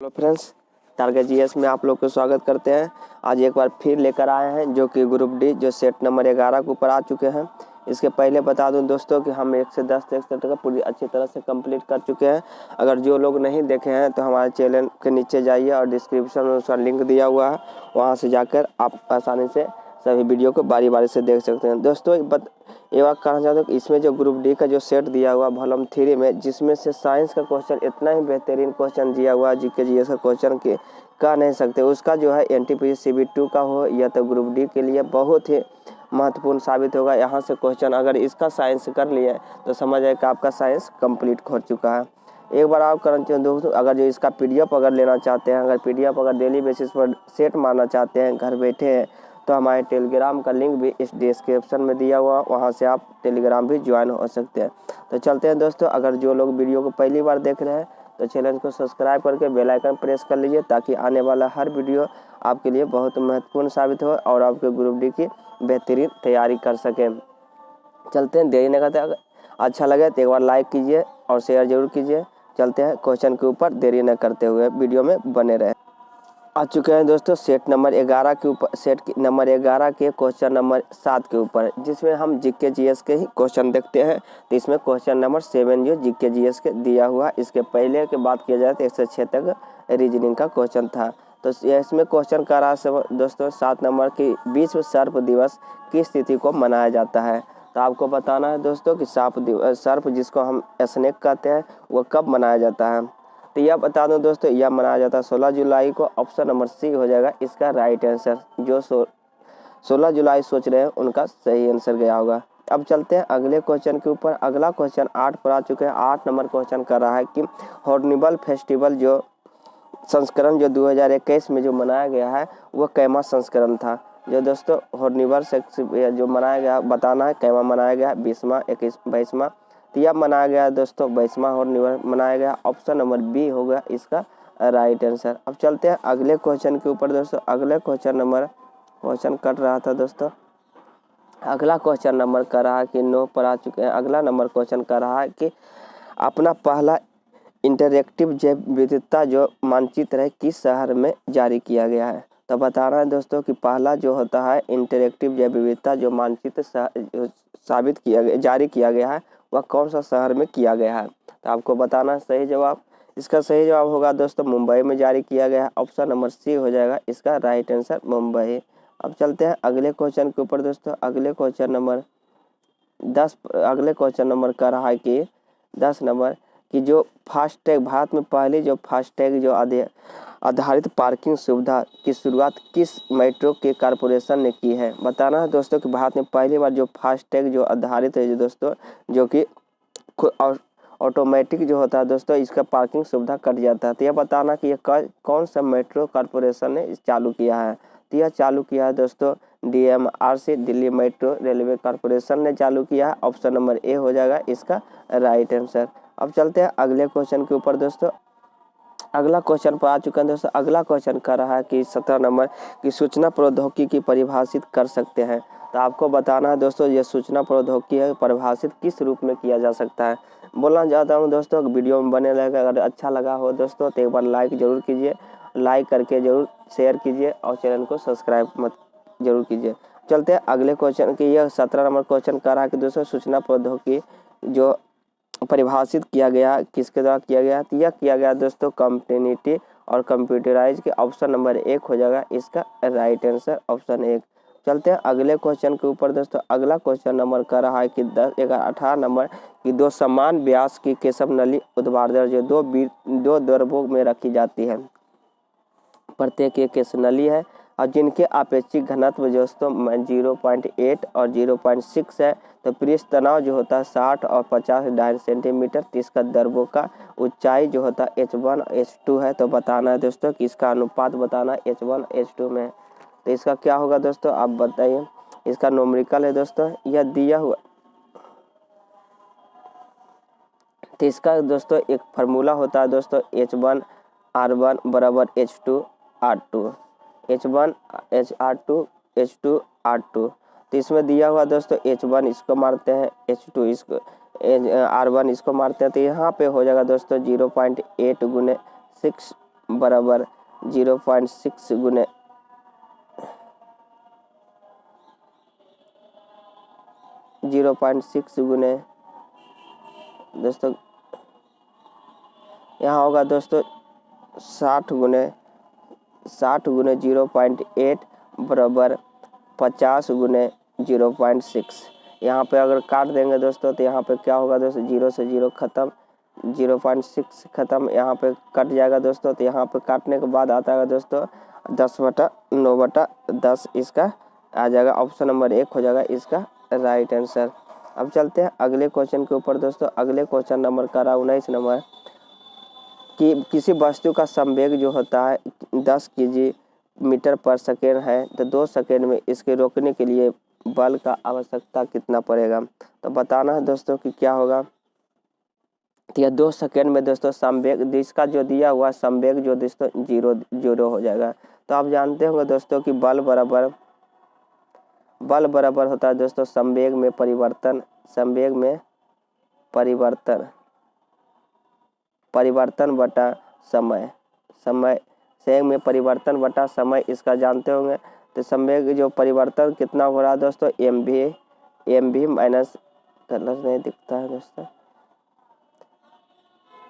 Hello friends, target GS में आप लोग को स्वागत करते हैं। आज एक बार फिर लेकर आए हैं जो कि ग्रुप डी जो सेट नंबर 11 के ऊपर आ चुके हैं। इसके पहले बता दूं दोस्तों कि हम 1 से 10 तक का पूरी अच्छी तरह से कंप्लीट कर चुके हैं। अगर जो लोग नहीं देखे हैं तो हमारे चैनल के नीचे जाइए और डिस्क्रिप्शन में उसका लिंक दिया हुआ है, वहाँ से जाकर आप आसानी से सभी वीडियो को बारी बारी से देख सकते हैं। दोस्तों ये बात कहना चाहता हूँ कि इसमें जो ग्रुप डी का जो सेट दिया हुआ वॉल्यूम 3 में, जिसमें से साइंस का क्वेश्चन इतना ही बेहतरीन क्वेश्चन दिया हुआ जीके जीएस का क्वेश्चन के कह नहीं सकते। उसका जो है एनटीपीसी CB2 का हो या तो ग्रुप डी के लिए बहुत ही महत्वपूर्ण साबित होगा। यहाँ से क्वेश्चन अगर इसका साइंस कर लिया तो समझ आए कि आपका साइंस कंप्लीट हो चुका है। एक बार आप करना चाहिए दोस्तों, अगर जो इसका PDF अगर लेना चाहते हैं, अगर PDF अगर डेली बेसिस पर सेट मारना चाहते हैं घर बैठे हैं, तो हमारे टेलीग्राम का लिंक भी इस डिस्क्रिप्शन में दिया हुआ, वहाँ से आप टेलीग्राम भी ज्वाइन हो सकते हैं। तो चलते हैं दोस्तों, अगर जो लोग वीडियो को पहली बार देख रहे हैं तो चैनल को सब्सक्राइब करके बेल आइकन प्रेस कर लीजिए, ताकि आने वाला हर वीडियो आपके लिए बहुत महत्वपूर्ण साबित हो और आपके ग्रुप डी की बेहतरीन तैयारी कर सकें। चलते हैं, देरी नहीं करते। अगर अच्छा लगे तो एक बार लाइक कीजिए और शेयर जरूर कीजिए। चलते हैं क्वेश्चन के ऊपर, देरी न करते हुए वीडियो में बने रहे। आ चुके हैं दोस्तों सेट नंबर 11 के ऊपर, सेट नंबर 11 के क्वेश्चन नंबर 7 के ऊपर, जिसमें हम जीके जीएस के ही क्वेश्चन देखते हैं। तो इसमें क्वेश्चन नंबर 7 जो जीके जीएस के दिया हुआ, इसके पहले की बात किया जाए तो 1 से 6 तक रीजनिंग का क्वेश्चन था। तो इसमें क्वेश्चन कर रहा है दोस्तों 7 नंबर की विश्व सर्प दिवस किस तिथि को मनाया जाता है। तो आपको बताना है दोस्तों कि सर्प जिसको हम स्नेक कहते हैं वो कब मनाया जाता है। तो यह बता दूं दोस्तों, यह मनाया जाता है 16 जुलाई को। ऑप्शन नंबर सी हो जाएगा इसका राइट आंसर। जो 16 जुलाई सोच रहे हैं उनका सही आंसर गया होगा। अब चलते हैं अगले क्वेश्चन के ऊपर। अगला क्वेश्चन 8 पर आ चुके हैं। 8 नंबर क्वेश्चन कर रहा है कि हॉर्निबल फेस्टिवल जो संस्करण जो 2021 में जो मनाया गया है वह कैमा संस्करण था। जो दोस्तों हॉर्निबल जो मनाया गया, बताना है कैमा मनाया गया, 20वां 22वां। तो यह मनाया गया दोस्तों 22वां हॉर्निबल मनाया गया। ऑप्शन नंबर बी होगा इसका राइट आंसर। अब चलते हैं अगले क्वेश्चन के ऊपर दोस्तों। अगले क्वेश्चन कट रहा था दोस्तों। अगला क्वेश्चन नंबर कर रहा है कि 9 पर आ चुके हैं। अगला नंबर क्वेश्चन कर रहा है कि अपना पहला इंटरैक्टिव जैव विविधता जो मानचित्र है किस शहर में जारी किया गया है। तो बता रहा है दोस्तों कि पहला जो होता है इंटरैक्टिव जैव विविधता जो मानचित्र जारी किया गया है वह कौन सा शहर में किया गया है। तो आपको बताना है सही जवाब। इसका सही जवाब होगा दोस्तों मुंबई में जारी किया गया है। ऑप्शन नंबर सी हो जाएगा इसका राइट आंसर, मुंबई। अब चलते हैं अगले क्वेश्चन के ऊपर दोस्तों। अगले क्वेश्चन नंबर कर रहा है कि 10 नंबर कि जो फास्टैग भारत में पहली जो फास्टैग जो आधारित पार्किंग सुविधा की शुरुआत किस मेट्रो के कॉरपोरेशन ने की है। बताना है दोस्तों कि भारत में पहली बार जो फास्टैग जो आधारित है जो दोस्तों जो कि ऑटोमेटिक जो होता है दोस्तों, इसका पार्किंग सुविधा कट जाता है। तो यह बताना कि यह कौन सा मेट्रो कॉरपोरेशन ने चालू किया है। तो यह चालू किया है दोस्तों DMRC, Delhi metro railway corporation ने चालू किया है। ऑप्शन नंबर ए हो जाएगा इसका राइट आंसर। अब चलते हैं अगले क्वेश्चन के ऊपर दोस्तों। अगला क्वेश्चन पर आ चुका है दोस्तों। अगला क्वेश्चन कर रहा है कि 17 नंबर की सूचना प्रौद्योगिकी की परिभाषित कर सकते हैं। तो आपको बताना है दोस्तों ये सूचना प्रौद्योगिकी है परिभाषित किस रूप में किया जा सकता है। बोलना चाहता हूँ दोस्तों वीडियो में बने रहेगा। अगर अच्छा लगा हो दोस्तों तो एक बार लाइक जरूर कीजिए, लाइक करके जरूर शेयर कीजिए और चैनल को सब्सक्राइब जरूर कीजिए। चलते हैं अगले क्वेश्चन की। यह 17 नंबर क्वेश्चन कर रहा है कि दोस्तों सूचना प्रौद्योगिकी जो परिभाषित किया गया किसके द्वारा किया गया। तो यह किया गया दोस्तों कम्युनिटी और कंप्यूटराइज के। ऑप्शन नंबर 1 हो जाएगा इसका राइट आंसर, ऑप्शन 1। चलते हैं अगले क्वेश्चन के ऊपर दोस्तों। अगला क्वेश्चन नंबर कर रहा है कि 18 नंबर की 2 समान व्यास की केशव नली ऊर्ध्वाधर जो दो द्रव्यों में रखी जाती है, प्रत्येक एक केशव नली है और जिनके अपेक्षिक घनत्व दोस्तों 0.8 और 0.6 है। तो पृष्ठ तनाव जो होता है 60 और 50 डायन सेंटीमीटर। तो इसका द्रव्यों का ऊंचाई जो होता है H1 H2 है। तो बताना है दोस्तों कि इसका अनुपात बताना है H1 H2 में। तो इसका क्या होगा दोस्तों आप बताइए। इसका न्यूमेरिकल है दोस्तों, यह दिया हुआ। तो इसका दोस्तों एक फार्मूला होता है दोस्तों H1 R1 बराबर H2 R2, H1 HR2 H2 R2। तो इसमें दिया हुआ दोस्तों H1 इसको मारते हैं, H2 इसको, R1 इसको मारते हैं। तो यहाँ पे हो जाएगा दोस्तों 0.8 × 6 बराबर 0.6 गुने 0.6 गुने दोस्तों यहाँ होगा दोस्तों 60 गुने 0.8 बराबर 50 गुने 0.6। यहाँ पे अगर काट देंगे दोस्तों तो यहाँ पे क्या होगा दोस्तों, 0 से 0 खत्म, 0.6 खत्म, यहाँ पे कट जाएगा दोस्तों। तो यहाँ पे काटने के बाद आता है दोस्तों 10/9/10 इसका आ जाएगा। ऑप्शन नंबर 1 हो जाएगा इसका राइट आंसर। अब चलते हैं अगले क्वेश्चन के ऊपर दोस्तों। अगले क्वेश्चन नंबर का 19 नंबर कि किसी वस्तु का संवेग जो होता है 10 kg/s है, तो 2 सेकेंड में इसके रोकने के लिए बल का आवश्यकता कितना पड़ेगा। तो बताना है दोस्तों कि क्या होगा। तो यह 2 सेकेंड में दोस्तों संवेग, इसका जो दिया हुआ संवेग जो दोस्तों 0 हो जाएगा। तो आप जानते होंगे दोस्तों कि बल बराबर होता है दोस्तों संवेग में परिवर्तन बटा समय संवेग में परिवर्तन बटा समय, इसका जानते होंगे। तो संवेग जो परिवर्तन कितना हो रहा है दोस्तों, mv माइनस, कलर नहीं दिखता है दोस्तों,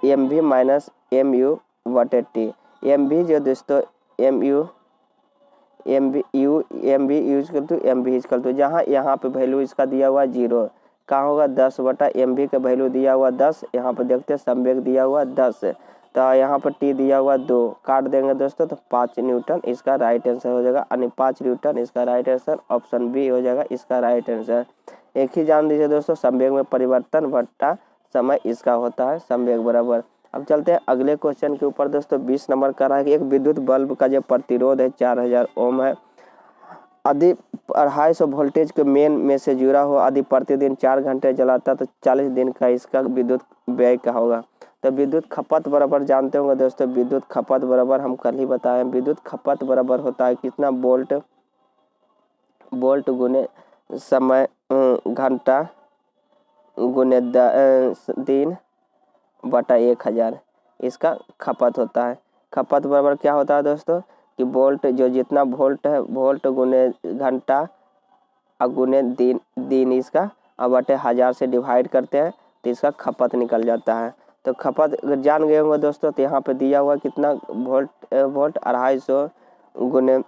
mv माइनस mu बटे t। mv जो दोस्तों mv इक्वल टू जहाँ यहाँ पे वैल्यू इसका दिया हुआ 0, कहाँ होगा 10/mv का वैल्यू दिया हुआ 10, यहाँ पे देखते हैं संवेग दिया हुआ 10, तो यहाँ पर t दिया हुआ 2, काट देंगे दोस्तों तो 5 न्यूटन इसका राइट आंसर हो जाएगा, यानी 5 न्यूटन इसका राइट आंसर। ऑप्शन बी हो जाएगा इसका राइट आंसर। एक ही जान दीजिए दोस्तों संवेग में परिवर्तन बटा समय इसका होता है संवेग बराबर। अब चलते हैं अगले क्वेश्चन के ऊपर दोस्तों। 20 नंबर का रहा है कि एक विद्युत बल्ब का जो प्रतिरोध है 4000 ओम है, यदि 250 वोल्टेज के मेन में से जुड़ा हो, यदि प्रतिदिन 4 घंटे जलाता तो 40 दिन का इसका विद्युत व्यय क्या होगा। तो विद्युत खपत बराबर जानते होंगे दोस्तों, विद्युत खपत बराबर हम कल ही बताए, विद्युत खपत बराबर होता है कितना, वोल्ट गुने समय घंटा गुने दिन बटा 1000 इसका खपत होता है। खपत बराबर क्या होता है दोस्तों कि वोल्ट जो जितना वोल्ट है, वोल्ट गुने घंटा और गुने दिन इसका और बटे 1000 से डिवाइड करते हैं तो इसका खपत निकल जाता है। तो खपत अगर जान गए होंगे दोस्तों, तो यहाँ पे दिया हुआ कितना वोल्ट 250 गुने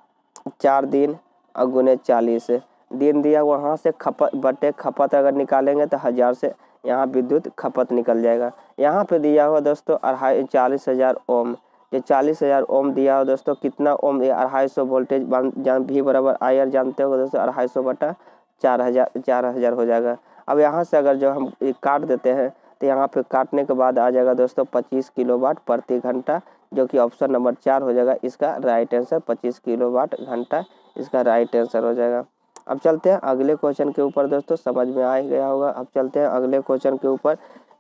4 दिन और गुने 40 दिन दिया हुआ, वहाँ से खपत बटे खपत अगर निकालेंगे तो 1000 से यहाँ विद्युत खपत निकल जाएगा। यहाँ पे दिया हुआ दोस्तों 40,000 ओम, ये 40,000 ओम दिया हुआ दोस्तों, कितना ओम, 250 वोल्टेज जान भी बराबर आयर जानते हो दोस्तों 250 बटा 4000 हो जाएगा। अब यहाँ से अगर जो हम काट देते हैं तो यहाँ पे काटने के बाद आ जाएगा दोस्तों 25 किलोवाट प्रति घंटा, जो कि ऑप्शन नंबर 4 हो जाएगा इसका राइट आंसर। 25 किलोवाट घंटा इसका राइट आंसर हो जाएगा। अब चलते हैं अगले क्वेश्चन के ऊपर दोस्तों, समझ में आ गया होगा। अब चलते हैं अगले क्वेश्चन के ऊपर।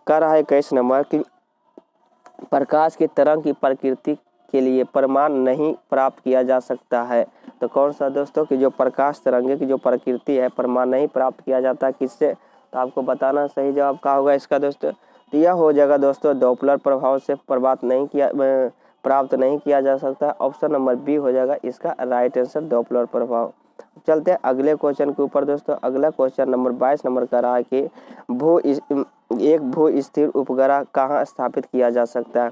कर रहा है 21 नंबर की प्रकाश की तरंग की प्रकृति के लिए प्रमाण नहीं प्राप्त किया जा सकता है। तो कौन सा दोस्तों कि जो प्रकाश तरंगे की जो प्रकृति है प्रमाण नहीं प्राप्त किया जाता किससे, तो आपको बताना सही जवाब क्या होगा इसका दोस्तों। तो यह हो जाएगा दोस्तों डॉपलर प्रभाव से प्राप्त नहीं किया जा सकता। ऑप्शन नंबर बी हो जाएगा इसका राइट आंसर, डॉपलर प्रभाव। चलते हैं अगले क्वेश्चन के ऊपर दोस्तों। अगला क्वेश्चन नंबर 22 नंबर का रहा है कि एक भू स्थिर उपग्रह कहाँ स्थापित किया जा सकता है।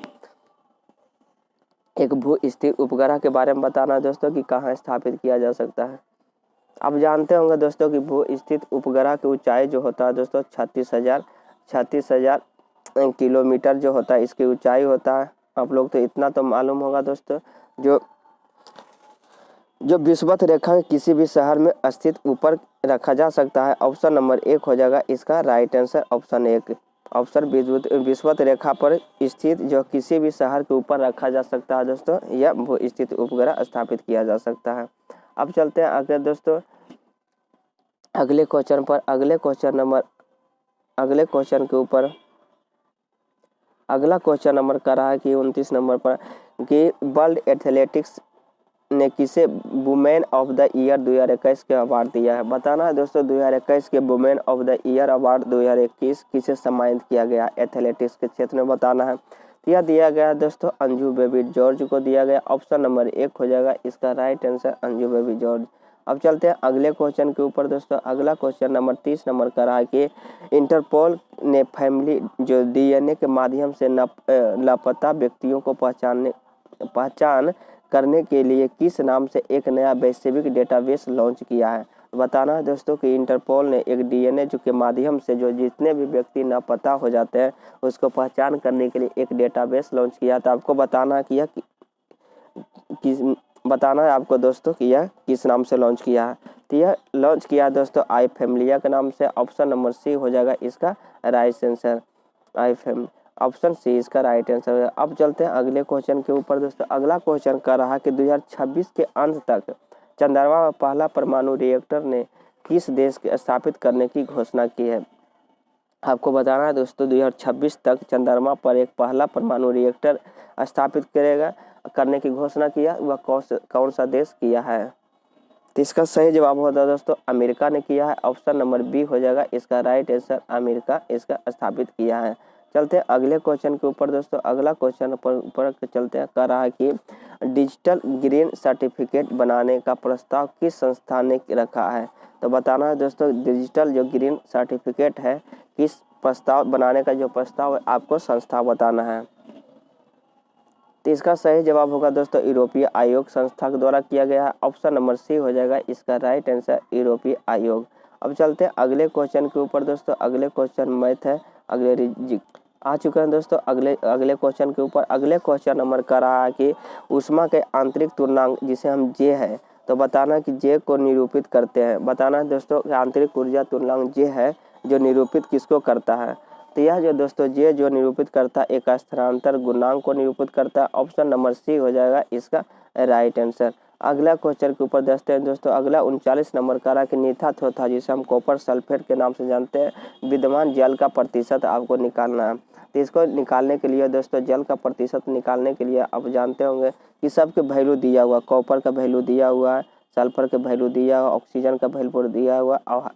एक भू स्थिर उपग्रह के बारे में बताना है दोस्तों कि कहाँ स्थापित किया जा सकता है। आप जानते होंगे दोस्तों कि भू स्थित उपग्रह की ऊंचाई जो होता है दोस्तों 36,000 किलोमीटर जो होता है इसकी ऊंचाई होता है। आप लोग तो इतना तो मालूम होगा दोस्तों, जो विषुवत रेखा के किसी भी शहर में स्थित ऊपर रखा जा सकता है। ऑप्शन नंबर 1 हो जाएगा इसका राइट आंसर, ऑप्शन 1। ऑप्शन विषुवत रेखा पर स्थित जो किसी भी शहर के ऊपर रखा जा सकता है दोस्तों, यह भू स्थित उपग्रह स्थापित किया जा सकता है। अब चलते हैं अगले दोस्तों अगले क्वेश्चन पर। अगले क्वेश्चन के ऊपर अगला क्वेश्चन नंबर का रहा है कि 29 नंबर पर कि वर्ल्ड एथलेटिक्स ने किसे वुमेन ऑफ द ईयर 2021 के अवार्ड दिया है। बताना है दोस्तों 2021 के women of the year award 2021 किसे सम्मानित किया गया एथलेटिक्स के क्षेत्र में बताना है। तो यह दिया गया दोस्तों अंजू बेबी जॉर्ज को दिया गया। ऑप्शन नंबर 1 हो जाएगा इसका right answer Anju baby George. अब चलते हैं अगले क्वेश्चन के ऊपर दोस्तों। अगला क्वेश्चन नंबर 30 नंबर का रहा है कि इंटरपोल ने फैमिली जो डीएनए के माध्यम से लापता व्यक्तियों को पहचान करने के लिए किस नाम से एक नया वैश्विक डेटाबेस लॉन्च किया है। बताना है दोस्तों कि इंटरपोल ने एक डीएनए जो के माध्यम से जो जितने भी व्यक्ति लापता हो जाते हैं उसको पहचान करने के लिए एक डेटाबेस लॉन्च किया। तो आपको बताना कि बताना है आपको दोस्तों कि यह किस नाम से लॉन्च किया है। तो यह लॉन्च किया है दोस्तों आई फैमिलिया के नाम से। ऑप्शन नंबर सी हो जाएगा इसका राइट आंसर आई फैमिली। ऑप्शन सी इसका राइट आंसर है। अब चलते हैं अगले क्वेश्चन के ऊपर दोस्तों। अगला क्वेश्चन कर रहा कि 2026 के अंत तक चंद्रमा में पहला परमाणु रिएक्टर ने किस देश के स्थापित करने की घोषणा की है। आपको बताना है दोस्तों 2026 तक चंद्रमा पर एक पहला परमाणु रिएक्टर स्थापित करने की घोषणा किया, वह कौन सा देश किया है। तो इसका सही जवाब होता है दोस्तों अमेरिका ने किया है। ऑप्शन नंबर बी हो जाएगा इसका राइट आंसर अमेरिका इसका स्थापित किया है। चलते हैं अगले क्वेश्चन के ऊपर दोस्तों। अगला क्वेश्चन पर चलते हैं कह रहा है कि डिजिटल ग्रीन सर्टिफिकेट बनाने का प्रस्ताव किस संस्था ने रखा है। तो बताना है दोस्तों डिजिटल जो ग्रीन सर्टिफिकेट है किस प्रस्ताव बनाने का जो प्रस्ताव है आपको संस्था बताना है। तो इसका सही जवाब होगा दोस्तों यूरोपीय आयोग संस्था के द्वारा किया गया है। ऑप्शन नंबर सी हो जाएगा इसका राइट आंसर यूरोपीय आयोग। अब चलते हैं अगले क्वेश्चन के ऊपर दोस्तों। अगले क्वेश्चन मैथ है। अगले आ चुके हैं दोस्तों अगले क्वेश्चन के ऊपर। अगले क्वेश्चन नंबर का रहा है कि ऊष्मा के आंतरिक तुलनांक जिसे हम जे है तो बताना कि जे को निरूपित करते हैं। बताना है दोस्तों आंतरिक ऊर्जा तुलनांक जे है जो निरूपित किसको करता है। तो यह जो दोस्तों जे जो निरूपित करता है एक स्थानांतर गुणांक को निरूपित करता है। ऑप्शन नंबर सी हो जाएगा इसका राइट आंसर। अगला क्वेश्चन के ऊपर देखते हैं दोस्तों। अगला 39 नंबर का रहा कि नीथा थोथा जिसे हम कॉपर सल्फेट के नाम से जानते हैं विद्यमान जल का प्रतिशत आपको निकालना है। तो इसको निकालने के लिए दोस्तों जल का प्रतिशत निकालने के लिए आप जानते होंगे कि सबके वैल्यू दिया हुआ, कॉपर का वैल्यू दिया हुआ है, सल्फर का वैल्यू दिया हुआ, ऑक्सीजन का वैल्यू दिया हुआ और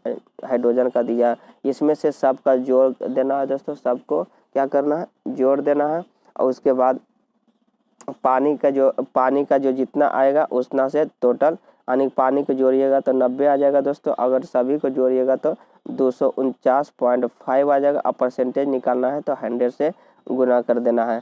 हाइड्रोजन का दिया। इसमें से सबका जोड़ देना है दोस्तों। सबको क्या करना है जोड़ देना है और उसके बाद पानी का जो जितना आएगा उतना से टोटल यानी पानी को जोड़िएगा तो 90 आ जाएगा दोस्तों। अगर सभी को जोड़िएगा तो 249.5 आ जाएगा। अब परसेंटेज निकालना है तो 100 से गुना कर देना है।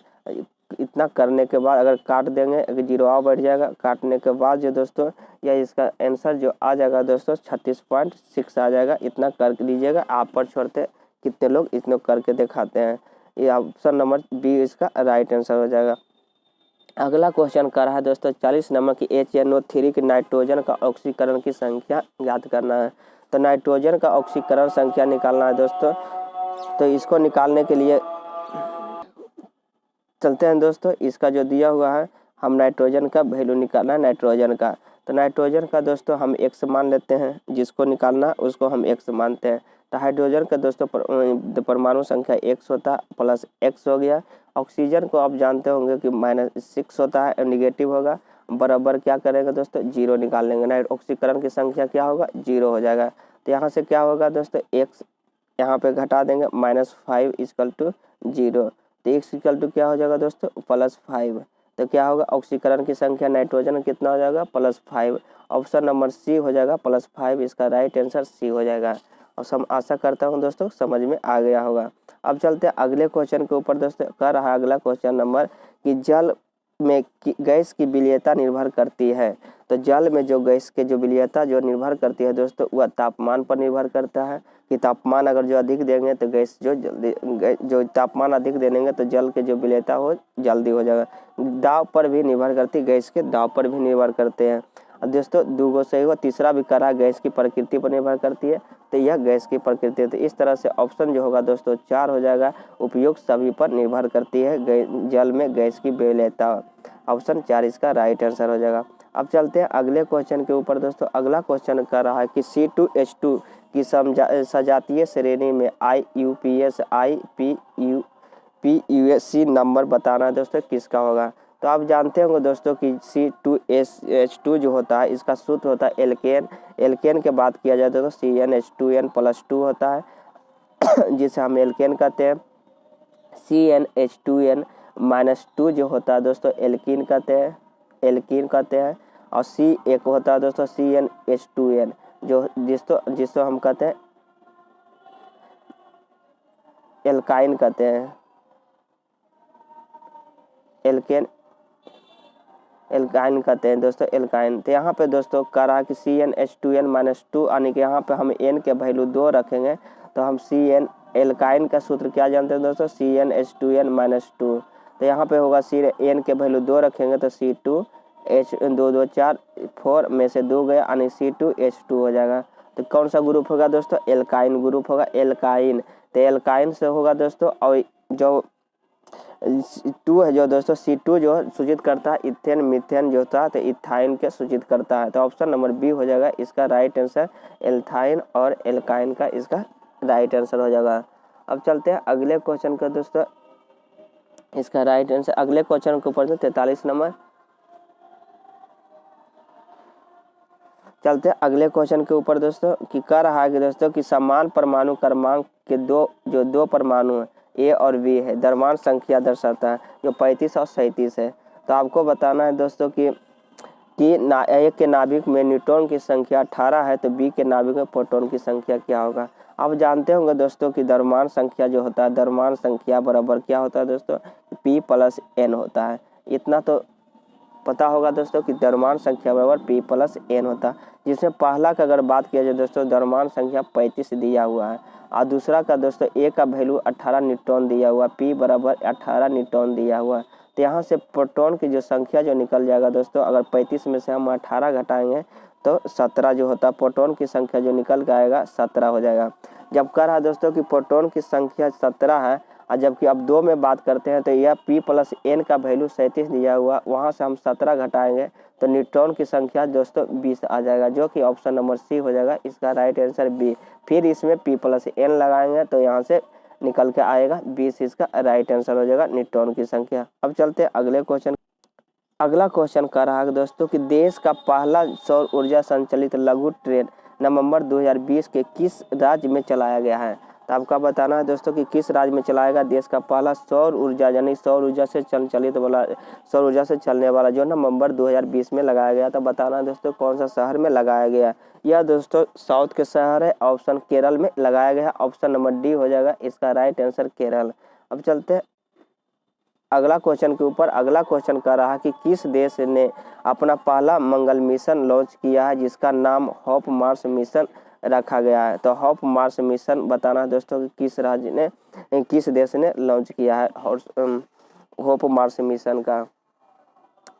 इतना करने के बाद अगर काट देंगे अगर जीरो आ बैठ जाएगा। काटने के बाद जो दोस्तों यह इसका आंसर जो आ जाएगा दोस्तों 36.6 आ जाएगा। इतना कर लीजिएगा। आप पर छोड़ते कितने लोग इतने करके दिखाते हैं। ये ऑप्शन नंबर बी इसका राइट आंसर हो जाएगा। अगला क्वेश्चन कर रहा है दोस्तों 40 नंबर की HNO3 की नाइट्रोजन का ऑक्सीकरण की संख्या याद करना है। तो नाइट्रोजन का ऑक्सीकरण संख्या निकालना है दोस्तों। तो इसको निकालने के लिए चलते हैं दोस्तों। इसका जो दिया हुआ है हम नाइट्रोजन का वैल्यू निकालना है नाइट्रोजन का। तो नाइट्रोजन का दोस्तों हम x मान लेते हैं, जिसको निकालना उसको हम x मानते हैं। तो हाइड्रोजन का दोस्तों परमाणु संख्या x होता है प्लस x हो गया। ऑक्सीजन को आप जानते होंगे कि -6 होता है निगेटिव होगा बराबर क्या करेंगे दोस्तों 0 निकाल लेंगे। ऑक्सीकरण की संख्या क्या होगा 0 हो जाएगा। तो यहाँ से क्या होगा दोस्तों x यहाँ पे घटा देंगे -5 = 0। तो x = क्या हो जाएगा दोस्तों +5। तो क्या होगा ऑक्सीकरण की संख्या नाइट्रोजन कितना हो जाएगा +5। ऑप्शन नंबर सी हो जाएगा +5 इसका राइट आंसर सी हो जाएगा। और आशा करता हूं दोस्तों समझ में आ गया होगा। अब चलते हैं अगले क्वेश्चन के ऊपर दोस्तों। कर रहा है अगला क्वेश्चन नंबर कि जल में गैस की विलीयता निर्भर करती है। तो जल में जो गैस के जो विलीयता जो निर्भर करती है दोस्तों वह तापमान पर निर्भर करता है कि तापमान अगर जो अधिक देंगे तो गैस जो तापमान अधिक देंगे तो जल के जो विलीयता हो जल्दी हो जाएगा। दाब पर भी निर्भर करती है, गैस के दाब पर भी निर्भर करते हैं। दोस्तों 2 सही हुआ। तीसरा भी करा गैस की प्रकृति पर निर्भर करती है। तो यह गैस की प्रकृति है। तो इस तरह से ऑप्शन जो होगा दोस्तों 4 हो जाएगा। उपयोग सभी पर निर्भर करती है जल में गैस की विलीयता। ऑप्शन 4 इसका राइट आंसर हो जाएगा। अब चलते हैं अगले क्वेश्चन के ऊपर दोस्तों। अगला क्वेश्चन कर रहा है कि C2H2 की सजातीय श्रेणी में IUPAC IPUC नंबर बताना है दोस्तों किसका होगा। तो आप जानते होंगे दोस्तों कि C2H2 जो होता है इसका सूत्र होता है एल्केन। एल्केन के बात किया जाए तो CnH2n+2 होता है जिसे हम एल्केन कहते हैं। CnH2n -2 जो होता है दोस्तों एल्कीन कहते हैं। और C एक होता है दोस्तों CnH2n जो जिसको हम कहते हैं एल्काइन कहते हैं, एल्काइन कहते हैं दोस्तों, एल्काइन। तो यहाँ पे दोस्तों कह रहा है कि CnH2n-2 यानी कि यहाँ पे हम n के वैल्यू 2 रखेंगे तो हम CN एल्काइन का सूत्र क्या जानते हैं दोस्तों, CnH2n-2। तो यहाँ पे होगा n के वैल्यू 2 रखेंगे तो C2H2 2 2 4 में से 2 गया यानी C2H2 हो जाएगा। तो कौन सा ग्रुप होगा दोस्तों, एल्काइन ग्रुप होगा, एल्काइन। तो एल्काइन से होगा दोस्तों, और जो 2 है जो दोस्तों C2 जो सूचित करता है इथेन मिथेन जो होता है तो इथाइन के सूचित करता है। तो ऑप्शन नंबर बी हो जाएगा इसका राइट आंसर, एल्थाइन और एल्काइन का इसका राइट आंसर हो जाएगा। अब चलते हैं अगले क्वेश्चन का दोस्तों, इसका राइट आंसर अगले क्वेश्चन के ऊपर 43 नंबर। चलते हैं अगले क्वेश्चन के ऊपर दोस्तों, कि कह रहा है कि दोस्तों कि समान परमाणु क्रमांक के दो परमाणु हैं ए और बी है, द्रव्यमान संख्या दर्शाता है जो 35 और 37 है। तो आपको बताना है दोस्तों कि ए के नाभिक में न्यूट्रॉन की संख्या 18 है तो बी के नाभिक में प्रोटॉन की संख्या क्या होगा। आप जानते होंगे दोस्तों कि द्रव्यमान संख्या जो होता है, द्रव्यमान संख्या बराबर क्या होता है दोस्तों, P + N होता है। इतना तो पता होगा दोस्तों कि द्रव्यमान संख्या बराबर P + N होता है, जिसमें पहला का अगर बात किया जाए दोस्तों द्रव्यमान संख्या 35 दिया हुआ है और दूसरा का दोस्तों ए का वैल्यू 18 न्यूट्रॉन दिया हुआ, P बराबर 18 न्यूट्रॉन दिया हुआ है। तो यहाँ से प्रोटॉन की जो संख्या जो निकल जाएगा दोस्तों, अगर 35 में से हम 18 घटाएंगे तो 17 जो होता है प्रोटॉन की संख्या जो निकल के आएगा 17 हो जाएगा। जब कह रहा है दोस्तों कि प्रोटॉन की संख्या 17 है और जबकि अब 2 में बात करते हैं तो यह P + N का वैल्यू 37 दिया हुआ, वहाँ से हम 17 घटाएंगे तो न्यूट्रॉन की संख्या दोस्तों 20 आ जाएगा, जो कि ऑप्शन नंबर सी हो जाएगा इसका राइट आंसर बी। फिर इसमें P + N लगाएंगे तो यहाँ से निकल के आएगा 20, इसका राइट आंसर हो जाएगा न्यूट्रॉन की संख्या। अब चलते हैं अगले क्वेश्चन। अगला क्वेश्चन कह रहा है दोस्तों कि देश का पहला सौर ऊर्जा संचालित लघु ट्रेन नवंबर 2020 के किस राज्य में चलाया गया है। तो आपका बताना है दोस्तों कि किस राज्य में चलाएगा देश का पहला सौर ऊर्जा यानी सौर ऊर्जा से संचालित वाला, सौर ऊर्जा से चलने वाला जो नवंबर 2020 में लगाया गया। तो बताना है दोस्तों कौन सा शहर में लगाया गया। यह दोस्तों साउथ के शहर है, ऑप्शन केरल में लगाया गया, ऑप्शन नंबर डी हो जाएगा इसका राइट आंसर केरल। अब चलते हैं अगला क्वेश्चन के ऊपर। अगला क्वेश्चन कह रहा है कि किस देश ने अपना पहला मंगल मिशन लॉन्च किया है जिसका नाम होप मार्स मिशन रखा गया है। तो होप मार्स मिशन बताना है दोस्तों कि किस देश ने लॉन्च किया है होप मार्स मिशन का।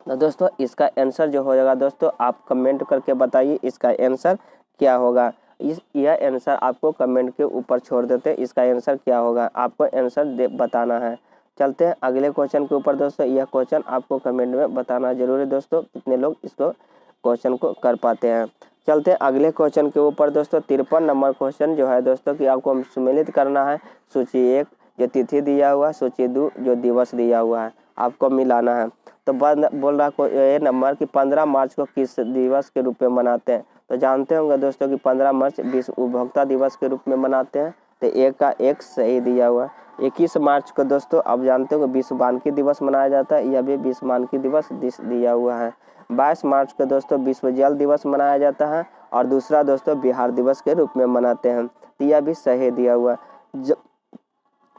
तो दोस्तों इसका आंसर जो हो जाएगा दोस्तों आप कमेंट करके बताइए इसका आंसर क्या होगा। यह आंसर आपको कमेंट के ऊपर छोड़ देते हैं, इसका आंसर क्या होगा आपको आंसर बताना है। चलते हैं अगले क्वेश्चन के ऊपर दोस्तों। यह क्वेश्चन आपको कमेंट में बताना जरूरी दोस्तों, कितने लोग इसको क्वेश्चन को कर पाते हैं। चलते हैं अगले क्वेश्चन के ऊपर दोस्तों। 53 नंबर क्वेश्चन जो है दोस्तों कि आपको सम्मिलित करना है सूची 1 जो तिथि दिया हुआ है, सूची 2 जो दिवस दिया हुआ है, आपको मिलाना है। तो बोल रहा ये नंबर कि 15 मार्च को किस दिवस के रूप में मनाते हैं। तो जानते होंगे दोस्तों कि 15 मार्च विश्व उपभोक्ता दिवस के रूप में मनाते हैं। तो एक का एक सही दिया हुआ है। 21 मार्च को दोस्तों आप जानते हो विश्व वानिकी दिवस मनाया जाता है, यह भी विश्व वानिकी दिवस दिया हुआ है। 22 मार्च को दोस्तों विश्व जल दिवस मनाया जाता है और दूसरा दोस्तों बिहार दिवस के रूप में मनाते हैं, तो यह भी सही दिया हुआ है।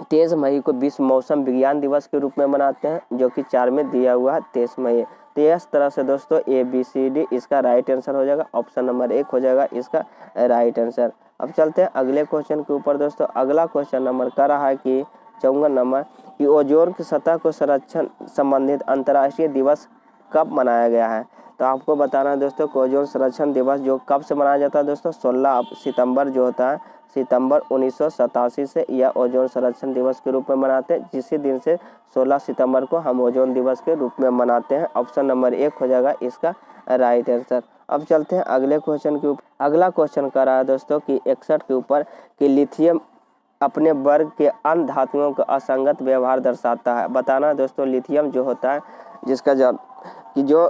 23 मई को विश्व मौसम विज्ञान दिवस के रूप में मनाते हैं जो कि 4 में दिया हुआ है 23 मई। तो इस तरह से दोस्तों ABCD इसका राइट आंसर हो जाएगा, ऑप्शन नंबर 1 हो जाएगा इसका राइट आंसर। अब चलते हैं अगले क्वेश्चन के ऊपर दोस्तों। अगला क्वेश्चन नंबर कर रहा है कि 54 नंबर कि ओजोन की सतह को संरक्षण संबंधित अंतर्राष्ट्रीय दिवस कब मनाया गया है। तो आपको बताना है दोस्तों कि ओजोन संरक्षण दिवस जो कब से मनाया जाता है दोस्तों 16 सितंबर जो होता है, सितंबर 1987 से यह ओजोन संरक्षण दिवस के रूप में मनाते हैं, जिसी दिन से 16 सितंबर को हम ओजोन दिवस के रूप में मनाते हैं, ऑप्शन नंबर 1 हो जाएगा इसका राइट आंसर। अब चलते हैं अगले क्वेश्चन के ऊपर। अगला क्वेश्चन कर रहा है दोस्तों कि 61 के ऊपर कि लिथियम अपने वर्ग के अन्य धातुओं का असंगत व्यवहार दर्शाता है। बताना है दोस्तों लिथियम जो होता है जिसका जो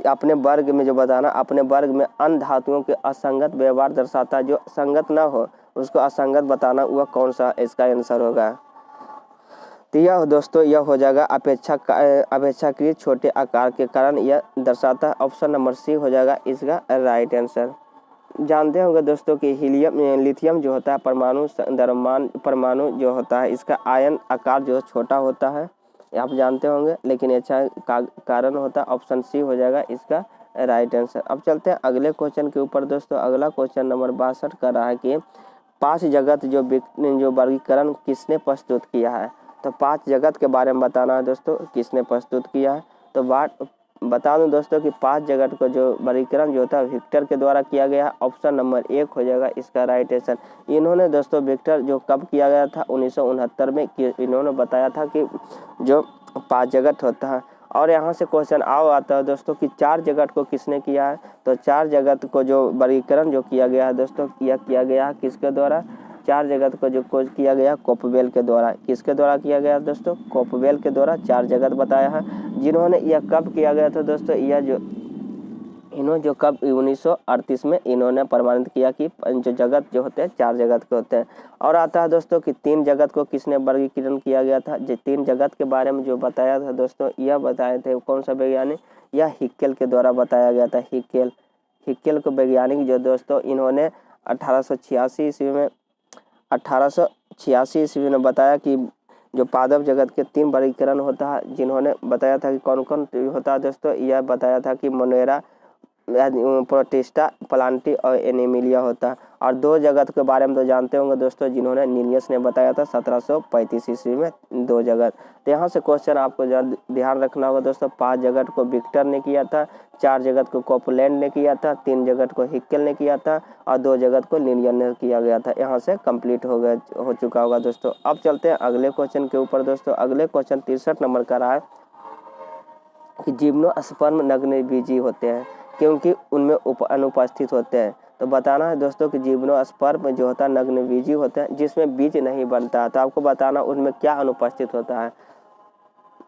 अपने वर्ग में जो बताना अपने वर्ग में अन्य धातुओं के असंगत व्यवहार दर्शाता है, जो संगत ना हो उसको असंगत बताना, वह कौन सा इसका आंसर होगा। तो यह दोस्तों यह हो जाएगा अपेक्षाकृत छोटे आकार के कारण यह दर्शाता है। ऑप्शन नंबर सी हो जाएगा इसका राइट आंसर। जानते होंगे दोस्तों कि लिथियम जो होता है परमाणु द्रव्यमान परमाणु जो होता है इसका आयन आकार जो छोटा होता है, आप जानते होंगे, लेकिन अच्छा कारण होता है। ऑप्शन सी हो जाएगा इसका राइट आंसर। अब चलते हैं अगले क्वेश्चन के ऊपर दोस्तों। अगला क्वेश्चन नंबर 62 कर रहा है कि 5 जगत जो वर्गीकरण किसने प्रस्तुत किया है। तो 5 जगत के बारे में बताना है दोस्तों किसने प्रस्तुत किया है। तो बता दूं दोस्तों कि 5 जगत को जो वर्गीकरण जो होता है विक्टर के द्वारा किया गया है। ऑप्शन नंबर 1 हो जाएगा इसका राइट आंसर। इन्होंने दोस्तों विक्टर जो कब किया गया था 1969 में इन्होंने बताया था कि जो 5 जगत होता है। और यहाँ से क्वेश्चन आता है दोस्तों कि 4 जगत को किसने किया है। तो 4 जगत को जो वर्गीकरण जो किया गया है दोस्तों यह किया गया है किसके द्वारा। 4 जगत को जो खोज किया गया कोपवेल के द्वारा। किसके द्वारा किया गया दोस्तों, कोपवेल के द्वारा 4 जगत बताया है। जिन्होंने यह कब किया गया था दोस्तों, यह जो इन्होंने जो कब 1938 में इन्होंने प्रमाणित किया कि जो जगत जो होते हैं 4 जगत के होते हैं। और आता है दोस्तों कि 3 जगत को किसने वर्गीकरण किया गया था। जो 3 जगत के बारे में जो बताया था दोस्तों यह बताए थे कौन सा वैज्ञानिक, यह हिक्केल के द्वारा बताया गया था। हिक्केल को वैज्ञानिक जो दोस्तों इन्होंने 1886 ईस्वी में बताया कि जो पादप जगत के 3 वर्गीकरण होता है। जिन्होंने बताया था कि कौन कौन होता है दोस्तों, यह बताया था कि मोनेरा, प्रोटिस्टा, प्लांटी और एनीमिलिया होता है। और 2 जगत के बारे में तो जानते होंगे दोस्तों, जिन्होंने नीलियस ने बताया था 1735 ईस्वी में 2 जगत। तो यहाँ से क्वेश्चन आपको ध्यान रखना होगा दोस्तों। 5 जगत को विक्टर ने किया था, 4 जगत को कोपलैंड ने किया था, 3 जगत को हिक्केल ने किया था और 2 जगत को नीलियस ने किया गया था। यहाँ से कंप्लीट हो चुका होगा दोस्तों। अब चलते हैं अगले क्वेश्चन के ऊपर दोस्तों। अगले क्वेश्चन 63 नंबर का रहा है कि जिम्नोस्पर्म नग्नबीजी होते हैं क्योंकि उनमें अनुपस्थित होते हैं। तो बताना है दोस्तों कि जिम्नोस्पर्म जो होता है नग्नबीजी होते हैं जिसमें बीज नहीं बनता है। तो आपको बताना उनमें क्या अनुपस्थित होता है।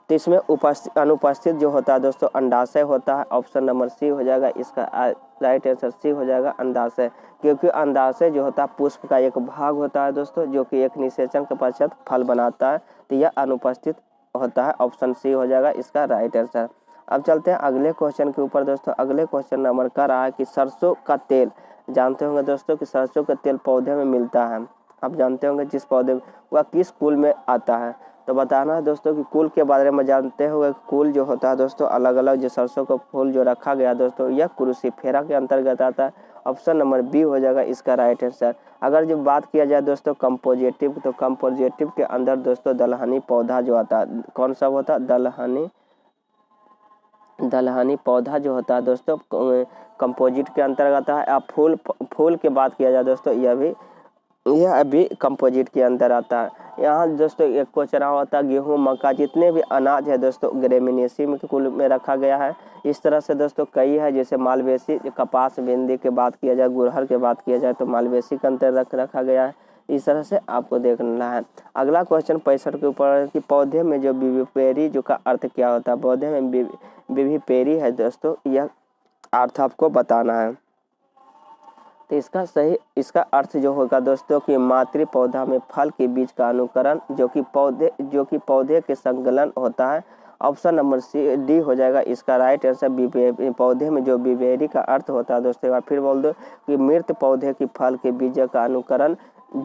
तो इसमें अनुपस्थित जो होता है दोस्तों अंडाशय होता है। ऑप्शन नंबर सी हो जाएगा इसका राइट आंसर। सी हो जाएगा अंडाशय, क्योंकि अंडाशय जो होता है पुष्प का एक भाग होता है दोस्तों जो कि एक निषेचन के पश्चात फल बनाता है। तो यह अनुपस्थित होता है। ऑप्शन सी हो जाएगा इसका राइट आंसर। अब चलते हैं अगले क्वेश्चन के ऊपर दोस्तों। अगले क्वेश्चन नंबर का रहा है कि सरसों का तेल, जानते होंगे दोस्तों कि सरसों का तेल पौधे में मिलता है। आप जानते होंगे जिस पौधे में वह किस कुल में आता है। तो बताना है दोस्तों कि कुल के बारे में जानते होंगे। कुल जो होता है दोस्तों अलग अलग जो सरसों का फूल जो रखा गया दोस्तों यह क्रूसीफेरा के अंतर्गत आता है। ऑप्शन नंबर बी हो जाएगा इसका राइट आंसर। अगर जो बात किया जाए दोस्तों कंपोजिटिव, तो कंपोजिटिव के अंदर दोस्तों दलहनी पौधा जो आता है, कौन सा होता है, दलहनी पौधा जो होता है दोस्तों कंपोजिट के अंतर्गत है। अब फूल की बात किया जाए दोस्तों यह अभी कंपोजिट के अंदर आता है। यहाँ दोस्तों एक क्वेश्चन होता है गेहूं मक्का जितने भी अनाज है दोस्तों ग्रेमिनेसी में कुल में रखा गया है। इस तरह से दोस्तों कई है, जैसे मालवेसी, कपास, भिंडी की बात किया जाए, गुड़हल की बात किया जाए तो मालवेसी के अंतर रखा गया है। इस तरह से आपको देखना है। अगला क्वेश्चन 65 के ऊपर कि पौधे में जो विविपेरी जो का अर्थ क्या होता है। पौधे में विविपेरी है दोस्तों, यह अर्थ आपको बताना है। तो इसका अर्थ जो होगा दोस्तों कि मातृ पौधा में फल के बीज का अनुकरण जो कि पौधे के संकलन होता है। ऑप्शन नंबर सी डी हो जाएगा इसका राइट आंसर। पौधे में जो विवेरी का अर्थ होता है दोस्तों, एक बार फिर बोल दो कि मृत पौधे की फल के बीज का अनुकरण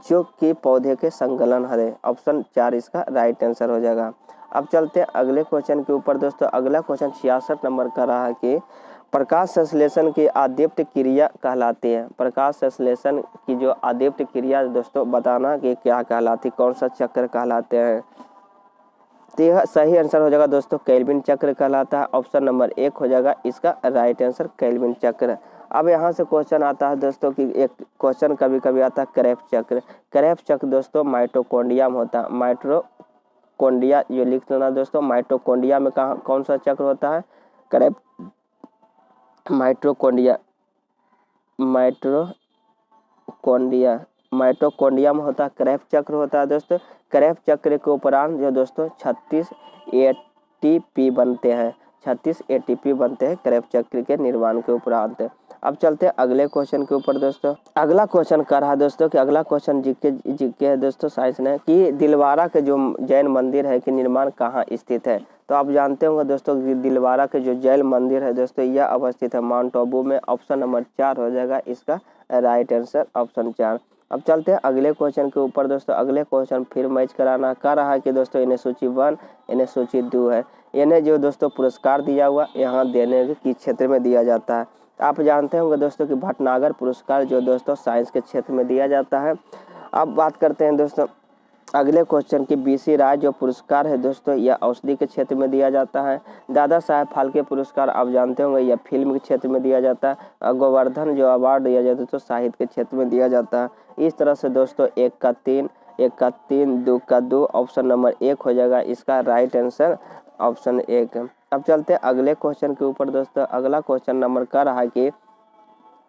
जो कि पौधे के संकलन है। ऑप्शन 4 इसका राइट आंसर हो जाएगा। अब चलते हैं अगले क्वेश्चन के ऊपर दोस्तों। अगला क्वेश्चन 66 नंबर का रहा है कि प्रकाश संश्लेषण की आदिप्त क्रिया कहलाती है। प्रकाश संश्लेषण की जो आदिप्त क्रिया दोस्तों बताना कि क्या कहलाती, कौन सा चक्र कहलाते हैं। तो यह सही आंसर हो जाएगा दोस्तों केल्विन चक्र कहलाता है। ऑप्शन नंबर 1 हो जाएगा इसका राइट आंसर केल्विन चक्र। अब यहाँ से क्वेश्चन आता है दोस्तों कि एक क्वेश्चन कभी कभी आता है क्रेफ चक्र। क्रेफ चक्र दोस्तों माइटोकॉन्ड्रिया में होता है। माइटोकॉन्ड्रिया जो लिख लेना दोस्तों, माइटोकॉन्ड्रिया में कौन सा चक्र होता है, क्रेफ माइटोकॉन्ड्रिया में होता है क्रेफ चक्र होता है दोस्तों। क्रेफ चक्र के उपरांत जो दोस्तों 36 एटीपी बनते हैं। 36 एटीपी बनते हैं क्रेफ चक्र के निर्माण के उपरांत। अब चलते हैं अगले क्वेश्चन के ऊपर दोस्तों। अगला क्वेश्चन कर रहा है दोस्तों कि अगला क्वेश्चन जीके है दोस्तों साइंस ने, कि दिलवारा के जो जैन मंदिर है कि निर्माण कहाँ स्थित है। तो आप जानते होंगे दोस्तों कि दिलवारा के जो जैन मंदिर है दोस्तों यह अवस्थित है माउंट आबू में। ऑप्शन नंबर 4 हो जाएगा इसका राइट आंसर, ऑप्शन 4। अब चलते हैं अगले क्वेश्चन के ऊपर दोस्तों। अगले क्वेश्चन फिर मैच कराना कह रहा है कि दोस्तों इन्हें सूची 1 इन्हें सूची 2 है। इन्हें जो दोस्तों पुरस्कार दिया हुआ यहाँ देने के क्षेत्र में दिया जाता है। आप जानते होंगे दोस्तों कि भटनागर पुरस्कार जो दोस्तों साइंस के क्षेत्र में दिया जाता है। अब बात करते हैं दोस्तों अगले क्वेश्चन की। बीसी राय जो पुरस्कार है दोस्तों यह औषधि के क्षेत्र में दिया जाता है। दादा साहेब फाल्के पुरस्कार आप जानते होंगे यह फिल्म के क्षेत्र में दिया जाता है। गोवर्धन जो अवार्ड दिया जाता है तो साहित्य के क्षेत्र में दिया जाता है। इस तरह से दोस्तों 1 का 3, 1 का 3, 2 का 2, ऑप्शन नंबर 1 हो जाएगा इसका राइट आंसर, ऑप्शन 1। अब चलते हैं अगले क्वेश्चन के ऊपर दोस्तों। अगला क्वेश्चन नंबर का रहा है कि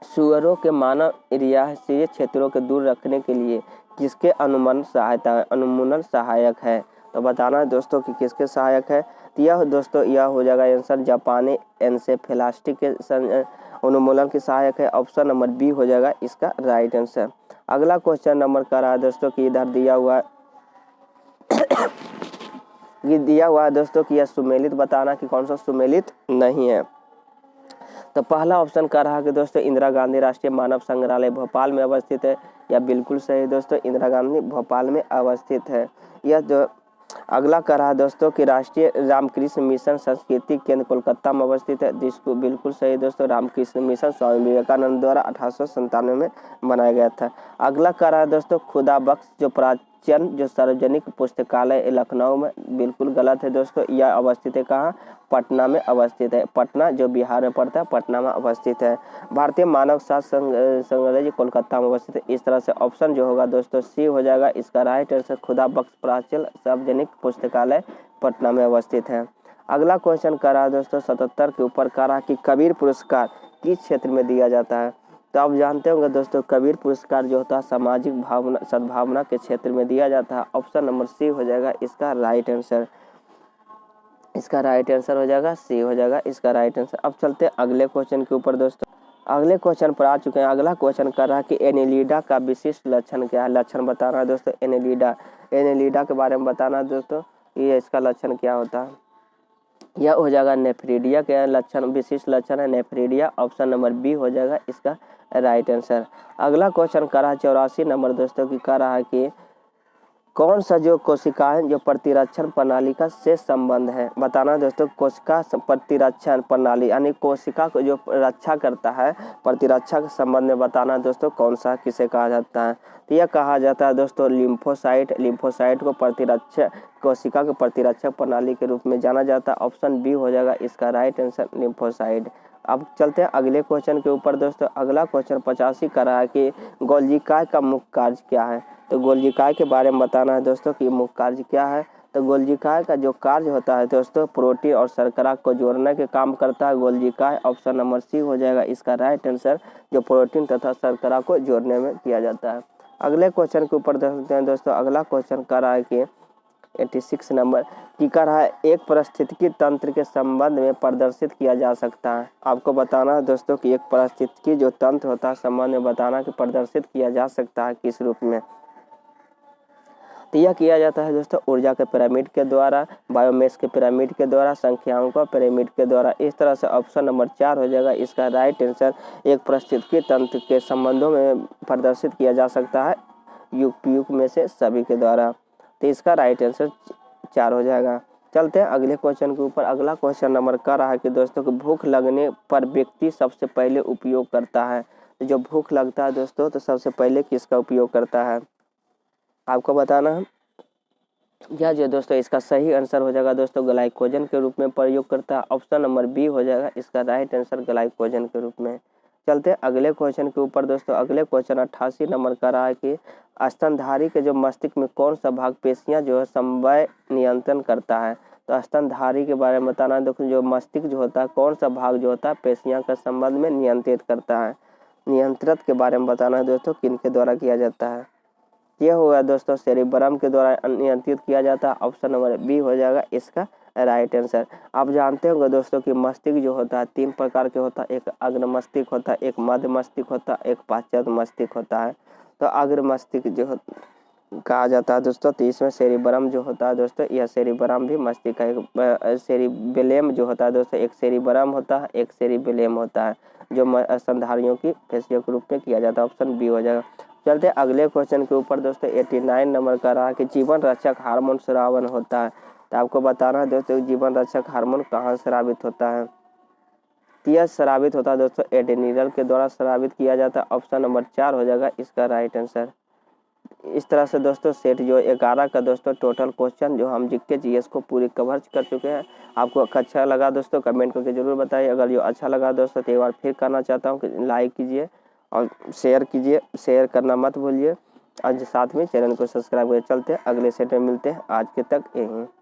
सुअरों के मानव रिहायशी क्षेत्रों के दूर रखने के लिए किसके अनुमूलन सहायक है। तो बताना है दोस्तों कि किसके सहायक है। तो यह दोस्तों यह हो जाएगा आंसर जापानी एन्सेफेलास्टिक के उन्मूलन की सहायक है। ऑप्शन नंबर बी हो जाएगा इसका राइट आंसर। अगला क्वेश्चन नंबर का रहा है दोस्तों कि इधर दिया हुआ है दोस्तों कि यह सुमेलित, बताना कि कौन सा सुमेलित नहीं है। तो पहला ऑप्शन का रहा कि दोस्तों इंदिरा गांधी राष्ट्रीय मानव संग्रहालय भोपाल में अवस्थित है। यह बिल्कुल सही दोस्तों, इंदिरा गांधी भोपाल में अवस्थित है। यह जो अगला का रहा दोस्तों कि राष्ट्रीय रामकृष्ण मिशन संस्कृति केंद्र कोलकाता में अवस्थित है। जिसको बिल्कुल सही दोस्तों, रामकृष्ण मिशन स्वामी विवेकानंद द्वारा 1897 में बनाया गया था। अगला का रहा दोस्तों खुदा बख्श जो प्राचीन जो सार्वजनिक पुस्तकालय लखनऊ में, बिल्कुल गलत है दोस्तों। यह अवस्थित है कहाँ, पटना में अवस्थित है। पटना जो बिहार में पड़ता है पटना में अवस्थित है। भारतीय मानव शास्त्र संग्रहालय कोलकाता में अवस्थित है। इस तरह से ऑप्शन जो होगा दोस्तों सी हो जाएगा इसका राइट आंसर, खुदा बख्श प्राचीन सार्वजनिक पुस्तकालय पटना में अवस्थित है। अगला क्वेश्चन कर रहा है दोस्तों 77 के ऊपर कर रहा कि कबीर पुरस्कार किस क्षेत्र में दिया जाता है। तो आप जानते होंगे दोस्तों कबीर पुरस्कार जो होता है सामाजिक भावना सद्भावना के क्षेत्र में दिया जाता है। ऑप्शन नंबर सी हो जाएगा इसका राइट आंसर, इसका राइट आंसर हो जाएगा सी हो जाएगा इसका राइट आंसर। अब चलते हैं अगले क्वेश्चन के ऊपर दोस्तों। अगले क्वेश्चन पर आ चुके हैं। अगला क्वेश्चन कर रहा है कि एनेलिडा का विशिष्ट लक्षण क्या है। लक्षण बताना है दोस्तों एनेलिडा के बारे में बताना है दोस्तों, ये इसका लक्षण क्या होता है। यह हो जाएगा नेफ्रीडिया के लक्षण, विशिष्ट लक्षण है नेफ्रीडिया। ऑप्शन नंबर बी हो जाएगा इसका राइट आंसर। अगला क्वेश्चन कर रहा है 84 नंबर दोस्तों की कर रहा है कि कौन सा जो कोशिकाएं जो प्रतिरक्षण प्रणाली का से संबंध है। बताना दोस्तों कोशिका प्रतिरक्षण प्रणाली यानी कोशिका को जो रक्षा करता है प्रतिरक्षा के संबंध में बताना दोस्तों कौन सा किसे कहा जाता है। तो यह कहा जाता है दोस्तों लिम्फोसाइट को प्रतिरक्षक कोशिका के प्रतिरक्षक प्रणाली के रूप में जाना जाता है। ऑप्शन बी हो जाएगा इसका राइट आंसर लिम्फोसाइट। अब चलते हैं अगले क्वेश्चन के ऊपर दोस्तों। अगला क्वेश्चन 85 का रहा है कि गोल्जिकाय का मुख्य कार्य क्या है। तो गोल्जिकाय के बारे में बताना है दोस्तों कि मुख्य कार्य क्या है। तो गोल्जिकाय का जो कार्य होता है दोस्तों प्रोटीन और शर्करा को जोड़ने के काम करता है गोल्जिकाय। ऑप्शन नंबर सी हो जाएगा इसका राइट आंसर, जो प्रोटीन तथा शर्करा को जोड़ने में किया जाता है। अगले क्वेश्चन के ऊपर देखते हैं दोस्तों। अगला क्वेश्चन कर रहा है कि 86 नंबर की कर रहा है एक पारिस्थितिकी तंत्र के संबंध में प्रदर्शित किया जा सकता है। आपको बताना है दोस्तों कि एक पारिस्थितिकी जो तंत्र होता है संबंध में बताना कि प्रदर्शित किया जा सकता है किस रूप में। तो यह किया जाता है दोस्तों ऊर्जा के पिरामिड के द्वारा, बायोमेस के पिरामिड के द्वारा, संख्याओं का पिरामिड के द्वारा। इस तरह से ऑप्शन नंबर 4 हो जाएगा इसका राइट आंसर। एक पारिस्थितिकी तंत्र के संबंधों में प्रदर्शित किया जा सकता है युग में से सभी के द्वारा। तो इसका राइट आंसर 4 हो जाएगा। चलते हैं अगले क्वेश्चन के ऊपर। अगला क्वेश्चन नंबर का रहा है कि दोस्तों को भूख लगने पर व्यक्ति सबसे पहले उपयोग करता है। तो जो भूख लगता है दोस्तों तो सबसे पहले किसका उपयोग करता है आपको बताना है। यह जो दोस्तों इसका सही आंसर हो जाएगा दोस्तों ग्लाइकोजन के रूप में प्रयोग करता है। ऑप्शन नंबर बी हो जाएगा इसका राइट आंसर ग्लाइकोजन के रूप में। चलते हैं अगले क्वेश्चन के ऊपर दोस्तों। अगले क्वेश्चन 88 नंबर का रहा है कि स्तनधारी के जो मस्तिष्क में कौन सा भाग पेशियां जो है समवाय नियंत्रण करता है। तो स्तनधारी के बारे में बताना है दोस्तों जो मस्तिष्क जो होता है कौन सा भाग जो होता है पेशियां का संबंध में नियंत्रित करता है। नियंत्रित के बारे में बताना है दोस्तों किनके द्वारा किया जाता है। यह होगा दोस्तों सेरिब्रम के द्वारा नियंत्रित किया जाता है। ऑप्शन नंबर बी हो जाएगा इसका राइट आंसर। आप जानते होंगे दोस्तों कि मस्तिष्क जो होता है 3 प्रकार के होता है, एक अग्र मस्तिष्क होता है, एक मध्य मस्तिष्क होता है, एक पाश्चात मस्तिष्क होता है। तो अग्र मस्तिष्क जो कहा जाता है दोस्तों, तो इसमें सेरिब्रम जो होता है दोस्तों, यह सेरिब्रम भी मस्तिष्क का एक सेरिबेलम जो होता है दोस्तों, एक सेरिब्रम होता है, एक सेरिबेलम होता है, जो स्तनधारियों की फेसियल के रूप में किया जाता है। ऑप्शन बी हो जाएगा। चलते अगले क्वेश्चन के ऊपर दोस्तों। 89 नंबर का रहा कि जीवन रक्षक हार्मोन स्रावन होता है। तो आपको बताना है दोस्तों जीवन रक्षक हार्मोन कहाँ स्रावित होता है। यह स्रावित होता है दोस्तों एड्रेनल के द्वारा स्रावित किया जाता है। ऑप्शन नंबर 4 हो जाएगा इसका राइट आंसर। इस तरह से दोस्तों सेट जो 11 का दोस्तों टोटल क्वेश्चन जो हम जीके जीएस को पूरी कवर कर चुके हैं। आपको अच्छा लगा दोस्तों कमेंट करके जरूर बताइए। अगर जो अच्छा लगा दोस्तों तो एक बार फिर कहना चाहता हूँ कि लाइक कीजिए और शेयर कीजिए, शेयर करना मत भूलिए और साथ में चैनल को सब्सक्राइब करिए। चलते अगले सेट में मिलते हैं, आज के तक यहीं।